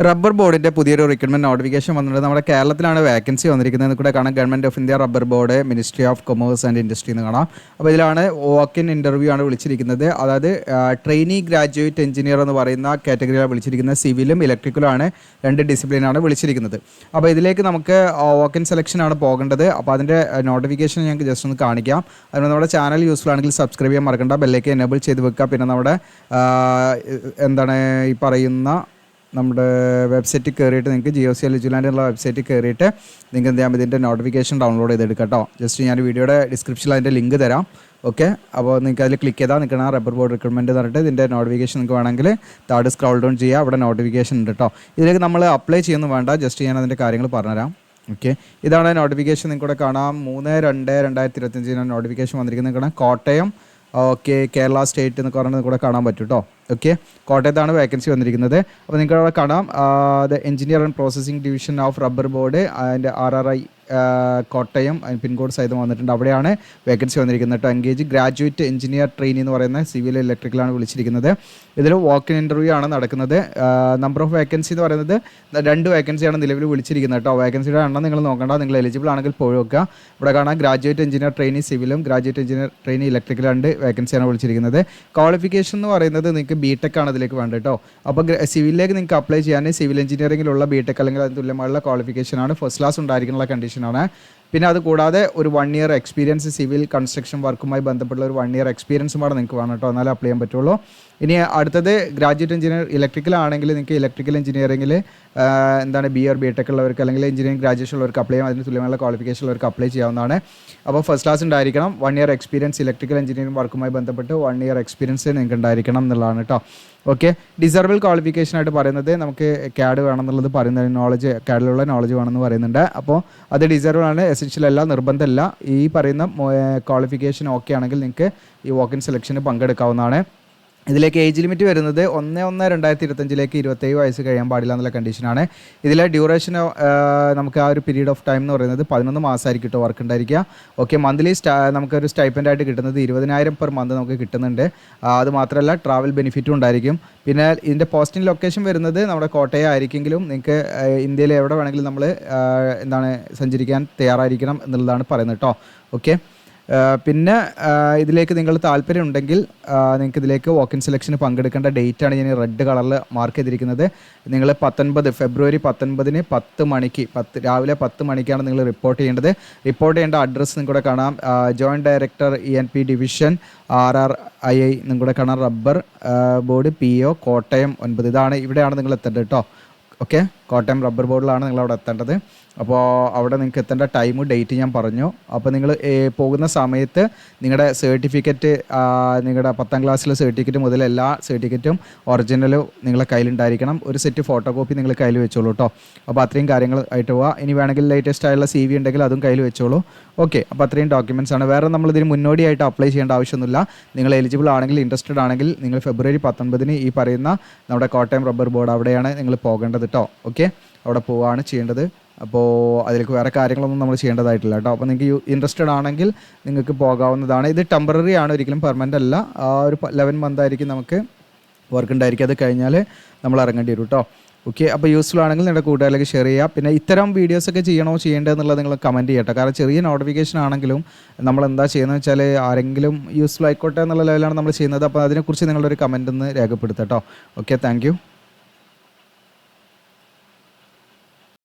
Rubber ബോർഡിൻ്റെ പുതിയൊരു recruitment notification വന്നിട്ടുണ്ട്. നമ്മുടെ കേരളത്തിലാണ് വേക്കൻസി വന്നിരിക്കുന്നത് കൂടെ കാണാം. Government of India rubber board, ministry of commerce and industry എന്ന് കാണാം. അപ്പോൾ ഇതിലാണ് വാക്ക് ഇൻ ഇൻ്റർവ്യൂ ആണ് വിളിച്ചിരിക്കുന്നത്. അതായത് ട്രെയിനി ഗ്രാജുവേറ്റ് എഞ്ചിനീയർ എന്ന് പറയുന്ന കാറ്റഗറിയിലാണ് വിളിച്ചിരിക്കുന്നത്. സിവിലും ഇലക്ട്രിക്കലും ആണ്, രണ്ട് ഡിസിപ്ലിനാണ് വിളിച്ചിരിക്കുന്നത്. അപ്പോൾ ഇതിലേക്ക് നമുക്ക് വാക്ക് ഇൻ സെലക്ഷൻ ആണ് പോകേണ്ടത്. അപ്പോൾ അതിൻ്റെ നോട്ടിഫിക്കേഷൻ ഞങ്ങൾക്ക് ജസ്റ്റ് ഒന്ന് കാണിക്കാം. അതുകൊണ്ട് നമ്മുടെ ചാനൽ യൂസ്ഫുൾ ആണെങ്കിൽ സബ്സ്ക്രൈബ് ചെയ്യാൻ മറക്കണ്ട, ബെല്ലേക്ക് എനേബിൾ ചെയ്ത് വെക്കുക. പിന്നെ നമ്മുടെ ഈ പറയുന്ന നമ്മുടെ വെബ്സൈറ്റിൽ കയറിയിട്ട് നിങ്ങൾക്ക് GOC എലിജിബിലിറ്റി എന്നുള്ള വെബ്സൈറ്റിൽ കയറിയിട്ട് നിങ്ങൾക്ക് എന്ത് ചെയ്യാം, ഇതിൻ്റെ നോട്ടിഫിക്കേഷൻ ഡൗൺലോഡ് ചെയ്തെടുക്കാം കേട്ടോ. ജസ്റ്റ് ഞാൻ വീഡിയോയുടെ ഡിസ്ക്രിപ്ഷനിൽ അതിൻ്റെ ലിങ്ക് തരാം. ഓക്കെ, അപ്പോൾ നിങ്ങൾക്ക് അതിൽ ക്ലിക്ക് ചെയ്താൽ നിൽക്കണം റബ്ബർ ബോർഡ് റിക്രൂട്ട്മെൻറ്റ് പറഞ്ഞിട്ട് ഇതിൻ്റെ നോട്ടിഫിക്കേഷൻ നിങ്ങൾക്ക് വേണമെങ്കിൽ താഴെ സ്ക്രോൾ ഡൗൺ ചെയ്യുക. അവിടെ നോട്ടിഫിക്കേഷൻ ഉണ്ട് കേട്ടോ. ഇതിലേക്ക് നമ്മൾ അപ്ലൈ ചെയ്യുന്നു വേണ്ട, ജസ്റ്റ് ഞാൻ അതിൻ്റെ കാര്യങ്ങൾ പറഞ്ഞുതരാം. ഓക്കെ, ഇതാണ് നോട്ടിഫിക്കേഷൻ. നിങ്ങൾക്കൂടെ കാണാം 3/2/2025 നോട്ടിഫിക്കേഷൻ വന്നിരിക്കുന്നത് കാണാം. കോട്ടയം, ഓക്കെ, കേരള സ്റ്റേറ്റ് എന്നൊക്കെ പറഞ്ഞാൽ കൂടെ കാണാൻ പറ്റും കേട്ടോ. ഓക്കെ, കോട്ടയത്താണ് വേക്കൻസി വന്നിരിക്കുന്നത്. അപ്പോൾ നിങ്ങൾക്ക് അവിടെ കാണാം the engineer and processing division of rubber board അതിൻ്റെ RRI കോട്ടയം പിൻകോഡ് സഹിതം വന്നിട്ടുണ്ട്. അവിടെയാണ് വേക്കൻസി വന്നിരിക്കുന്നത് കേട്ടോ. എൻഗേജ് ഗ്രാജുവേറ്റ് എഞ്ചിനീയർ ട്രെയിനി എന്ന് പറയുന്ന സിവിൽ ഇലക്ട്രിക്കലാണ് വിളിച്ചിരിക്കുന്നത്. ഇതിൽ വാക്ക് ഇൻ ഇൻ്റർവ്യൂ ആണ് നടക്കുന്നത്. നമ്പർ ഓഫ് വേക്കൻസി എന്ന് പറയുന്നത് 2 വേക്കൻസിയാണ് നിലവിൽ വിളിച്ചിരിക്കുന്നത് കേട്ടോ. വേക്കൻസിയുടെ എണ്ണം നിങ്ങൾ നോക്കണ്ട, നിങ്ങൾ എലിജിബിൾ ആണെങ്കിൽ പോയി നോക്കുക. ഇവിടെ കാണാം ഗ്രാജുവേറ്റ് എഞ്ചിനീയർ ട്രെയിനി സിവിലും ഗ്രാജുവേറ്റ് എഞ്ചിനീയർ ട്രെയിനി ഇലക്ട്രിക്കൽ 2 വേക്കൻസിയാണ് വിളിച്ചിരിക്കുന്നത്. ക്വാളിഫിക്കേഷൻ എന്ന് പറയുന്നത് നിങ്ങൾക്ക് BTech ആണ് ഇതിലേക്ക് വേണ്ടത് കേട്ടോ. അപ്പോൾ സിവിലിലേക്ക് നിങ്ങൾക്ക് അപ്ലൈ ചെയ്യാൻ സിവിൽ എഞ്ചിനീയറിംഗിലുള്ള BTech അല്ലെങ്കിൽ അതിന് തുല്യമായുള്ള ക്വാളിഫിക്കേഷനാണ്. ഫസ്റ്റ് ക്ലാസ് ഉണ്ടായിരിക്കുന്ന കണ്ടീഷനാണ്. പിന്നെ അത് കൂടാതെ ഒരു 1 ഇയർ എക്സ്പീരിയൻസ് സിവിൽ കൺസ്ട്രക്ഷൻ വർക്കുമായി ബന്ധപ്പെട്ടുള്ള ഒരു 1 ഇയർ എക്സ്പീരിയൻസും കൂടെ നിങ്ങൾക്ക് വേണം കേട്ടോ, എന്നാലേ അപ്ലൈ ചെയ്യാൻ പറ്റുള്ളൂ. ഇനി അടുത്തത് ഗ്രാജുവേറ്റ് എഞ്ചിനീയർ ഇലക്ട്രിക്കൽ ആണെങ്കിൽ നിങ്ങൾക്ക് ഇലക്ട്രിക്കൽ എഞ്ചിനീയറിംഗിൽ BA or BTech ഉള്ളവർക്ക് അല്ലെങ്കിൽ എഞ്ചിനീയറിംഗ് ഗ്രാജുവേഷൻ ഉള്ളവർക്ക് അപ്ലൈ ചെയ്യാം. അതിന് തുല്യമായ ക്വാളിഫിക്കേഷൻ ഉള്ളവർക്ക് അപ്ലൈ ചെയ്യാവുന്നതാണ്. അപ്പോൾ ഫസ്റ്റ് ക്ലാസ് ഉണ്ടായിരിക്കണം, 1 ഇയർ എക്സ്പീരിയൻസ് ഇലക്ട്രിക്കൽ എഞ്ചിനീയറിംഗ് വർക്കുമായി ബന്ധപ്പെട്ട് 1 ഇയർ എക്സ്പീരിയൻസ് നിങ്ങൾക്ക് ഉണ്ടായിരിക്കണം എന്നുള്ളതാണ് കേട്ടോ. ഓക്കെ, ഡിസർബിൾ ക്വാളിഫിക്കേഷൻ ആയിട്ട് പറയുന്നത് നമുക്ക് CAD വേണമെന്നുള്ളത് പറയുന്നത്, നോളജ് CADിലുള്ള നോളജ് വേണമെന്ന് പറയുന്നുണ്ട്. അപ്പോൾ അത് ഡിസർബിൾ ആണ്, എസെൻഷ്യൽ അല്ല, നിർബന്ധമല്ല. ഈ പറയുന്ന ക്വാളിഫിക്കേഷൻ ഓക്കെ ആണെങ്കിൽ നിങ്ങൾക്ക് ഈ വാക്ക് ഇൻ സെലക്ഷന് പങ്കെടുക്കാവുന്നതാണ്. ഇതിലേക്ക് ഏജ് ലിമിറ്റ് വരുന്നത് 1/1/2025 27 വയസ്സ് കഴിയാൻ പാടില്ല എന്നുള്ള കണ്ടീഷനാണ്. ഇതിലെ ഡ്യൂറേഷൻ നമുക്ക് ആ ഒരു പീരീഡ് ഓഫ് ടൈം എന്ന് പറയുന്നത് 11 മാസമായിരിക്കും കേട്ടോ വർക്ക് ഉണ്ടായിരിക്കുക. ഓക്കെ, മന്ത്ലി നമുക്കൊരു സ്റ്റൈപ്പൻ്റ് ആയിട്ട് കിട്ടുന്നത് 20,000 പെർ മന്ത് നമുക്ക് കിട്ടുന്നുണ്ട്. അത് മാത്രമല്ല ട്രാവൽ ബെനിഫിറ്റും ഉണ്ടായിരിക്കും. പിന്നെ ഇതിൻ്റെ പോസ്റ്റിംഗ് ലൊക്കേഷൻ വരുന്നത് നമ്മുടെ കോട്ടയം ആയിരിക്കെങ്കിലും നിങ്ങൾക്ക് ഇന്ത്യയിൽ എവിടെ വേണമെങ്കിലും നമ്മൾ സഞ്ചരിക്കാൻ തയ്യാറായിരിക്കണം എന്നുള്ളതാണ് പറയുന്നത് കേട്ടോ. ഓക്കെ, പിന്നെ ഇതിലേക്ക് നിങ്ങൾ താല്പര്യം ഉണ്ടെങ്കിൽ നിങ്ങൾക്ക് ഇതിലേക്ക് വാക്ക് ഇൻ സെലക്ഷന് പങ്കെടുക്കേണ്ട ഡേറ്റാണ് ഞാൻ റെഡ് കളറിൽ മാർക്ക് ചെയ്തിരിക്കുന്നത്. നിങ്ങൾ ഫെബ്രുവരി 19 10 മണിക്ക് രാവിലെ 10 മണിക്കാണ് നിങ്ങൾ റിപ്പോർട്ട് ചെയ്യേണ്ടത്. റിപ്പോർട്ട് ചെയ്യേണ്ട അഡ്രസ്സ് നിങ്ങൾക്കൂടെ കാണാം. Joint director ENP division RRII നിങ്ങൾക്കൂടെ കാണാം. Rubber board PO Kottayam 9. ഇവിടെയാണ് നിങ്ങൾ എത്തേണ്ടത് കേട്ടോ. ഓക്കെ, കോട്ടയം റബ്ബർ ബോർഡിലാണ് നിങ്ങൾ അവിടെ എത്തേണ്ടത്. അപ്പോൾ അവിടെ നിങ്ങൾക്ക് എത്തേണ്ട ടൈമും ഡേറ്റ് ഞാൻ പറഞ്ഞു. അപ്പോൾ നിങ്ങൾ പോകുന്ന സമയത്ത് നിങ്ങളുടെ സർട്ടിഫിക്കറ്റ്, നിങ്ങളുടെ 10ാം ക്ലാസ്സിലെ സർട്ടിഫിക്കറ്റ് മുതൽ എല്ലാ സർട്ടിഫിക്കറ്റും ഒറിജിനലും നിങ്ങളുടെ കയ്യിലുണ്ടായിരിക്കണം. ഒരു സെറ്റ് ഫോട്ടോ കോപ്പി നിങ്ങൾ കയ്യിൽ വെച്ചോളൂ കേട്ടോ. അപ്പോൾ അത്രയും കാര്യങ്ങൾ ആയിട്ട് പോവുക. ഇനി വേണമെങ്കിൽ ലേറ്റസ്റ്റ് ആയിട്ടുള്ള CV ഉണ്ടെങ്കിൽ അതും കയ്യിൽ വെച്ചോളൂ. ഓക്കെ, അപ്പോൾ അത്രയും ഡോക്യുമെൻറ്റ്സ് ആണ്. വേറെ നമ്മളിതിന് മുന്നോടിയായിട്ട് അപ്ലൈ ചെയ്യേണ്ട ആവശ്യമൊന്നുമില്ല. നിങ്ങൾ എലിജിബിൾ ആണെങ്കിൽ, ഇൻട്രസ്റ്റഡ് ആണെങ്കിൽ നിങ്ങൾ ഫെബ്രുവരി 19 ഈ പറയുന്ന നമ്മുടെ കോട്ടയം റബ്ബർ ബോർഡ് അവിടെയാണ് നിങ്ങൾ പോകേണ്ടത് കേട്ടോ. ഓക്കെ, അവിടെ പോവുകയാണ് ചെയ്യേണ്ടത്. അപ്പോൾ അതിലേക്ക് വേറെ കാര്യങ്ങളൊന്നും നമ്മൾ ചെയ്യേണ്ടതായിട്ടില്ല കേട്ടോ. അപ്പോൾ നിങ്ങൾക്ക് ഇൻട്രസ്റ്റഡ് ആണെങ്കിൽ നിങ്ങൾക്ക് പോകാവുന്നതാണ്. ഇത് ടെമ്പററി ആണ്, ഒരിക്കലും പെർമനൻ്റ് അല്ല. ഒരു 11 മന്ത് ആയിരിക്കും നമുക്ക് വർക്ക് ഉണ്ടായിരിക്കും. അത് കഴിഞ്ഞാൽ നമ്മൾ ഇറങ്ങേണ്ടി വരും കേട്ടോ. ഓക്കെ, അപ്പോൾ യൂസ്ഫുൾ ആണെങ്കിൽ നിങ്ങളുടെ കൂട്ടുകാരിലേക്ക് ഷെയർ ചെയ്യുക. പിന്നെ ഇത്തരം വീഡിയോസൊക്കെ ചെയ്യണോ ചെയ്യേണ്ടതെന്നുള്ളത് നിങ്ങൾ കമൻറ്റ് ചെയ്യട്ടെ. കാരണം ചെറിയ നോട്ടിഫിക്കേഷൻ ആണെങ്കിലും നമ്മൾ എന്താ ചെയ്യുന്നത് വെച്ചാൽ ആരെങ്കിലും യൂസ്ഫുൾ ആയിക്കോട്ടെ എന്നുള്ള ലെവലാണ് നമ്മൾ ചെയ്യുന്നത്. അപ്പോൾ അതിനെക്കുറിച്ച് നിങ്ങളുടെ ഒരു കമൻറ്റ് ഒന്ന് രേഖപ്പെടുത്താം കേട്ടോ. Okay, thank you.